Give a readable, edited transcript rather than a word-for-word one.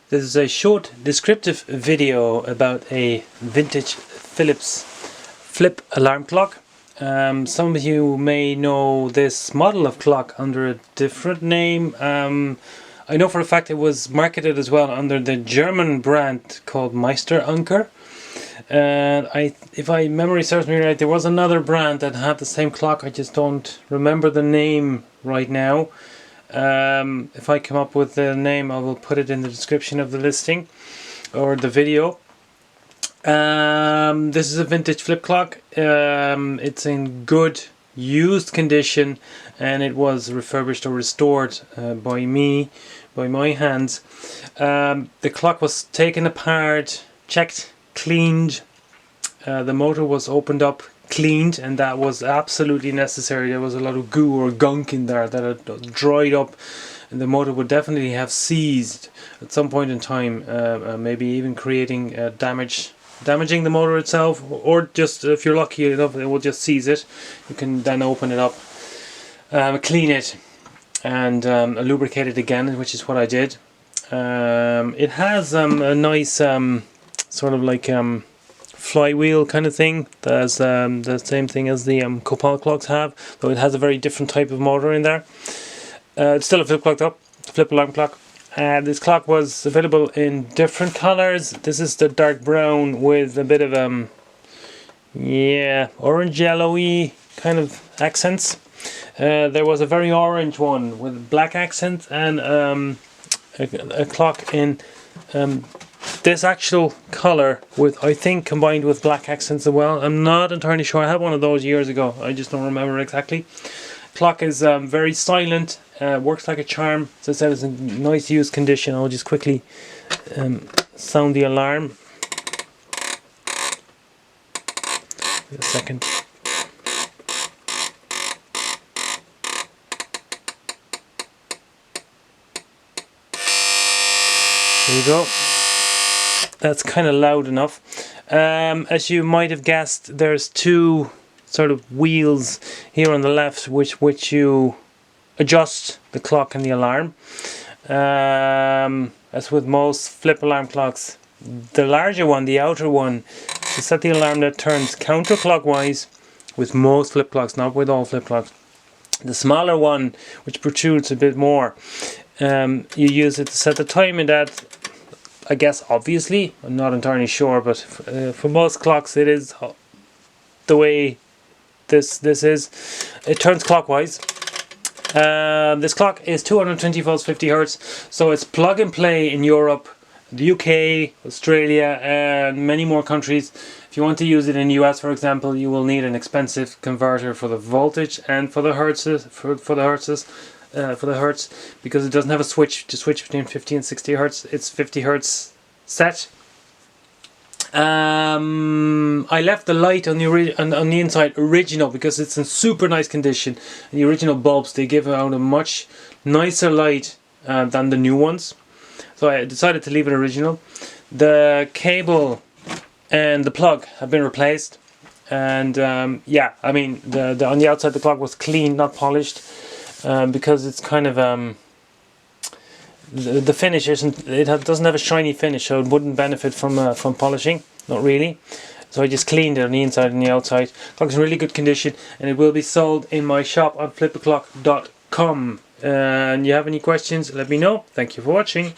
This is a short descriptive video about a vintage Philips flip alarm clock. Some of you may know this model of clock under a different name. I know for a fact it was marketed as well under the German brand called Meister-Anker. And if my memory serves me right, there was another brand that had the same clock. I just don't remember the name right now. If I come up with the name, I will put it in the description of the listing or the video. This is a vintage flip clock. It's in good used condition, and it was refurbished or restored by my hands. The clock was taken apart, checked, cleaned. The motor was opened up, cleaned, and that was absolutely necessary. There was a lot of goo or gunk in there that had dried up, and the motor would definitely have seized at some point in time, maybe even creating damaging the motor itself, or just if you're lucky enough it will just seize it. You can then open it up, clean it, and lubricate it again, which is what I did. It has a nice sort of like flywheel kind of thing. That's the same thing as the Copal clocks have, though it has a very different type of motor in there. It's still a flip clock though, flip alarm clock. This clock was available in different colors. This is the dark brown with a bit of orange yellowy kind of accents. There was a very orange one with black accents, and a clock in this actual color with, I think, combined with black accents as well. I'm not entirely sure. I had one of those years ago. I just don't remember exactly. Clock is very silent, works like a charm. As I said, it's in nice used condition. I'll just quickly sound the alarm. Wait a second. There you go. That's kind of loud enough. As you might have guessed, there's two sort of wheels here on the left which you adjust the clock and the alarm. As with most flip alarm clocks, the larger one, the outer one, to set the alarm that turns counterclockwise with most flip clocks, not with all flip clocks. The smaller one, which protrudes a bit more, you use it to set the time in that. I guess obviously, I'm not entirely sure, but for most clocks it is the way this is. It turns clockwise. This clock is 220 volts, 50 hertz, so it's plug and play in Europe, the UK, Australia, and many more countries. If you want to use it in the US, for example, you will need an expensive converter for the voltage and for the hertzes, for the hertz, because it doesn't have a switch to switch between 50 and 60 hertz. It's 50 hertz set. I left the light on the inside original because it's in super nice condition. The original bulbs, they give out a much nicer light than the new ones, so I decided to leave it original. The cable and the plug have been replaced, and yeah, I mean on the outside the clock was clean, not polished. Because it's kind of the finish isn't, doesn't have a shiny finish, so it wouldn't benefit from polishing, not really. So I just cleaned it on the inside and the outside. Clock's in really good condition, and it will be sold in my shop on flip-alarmclock.com. And you have any questions, let me know. Thank you for watching.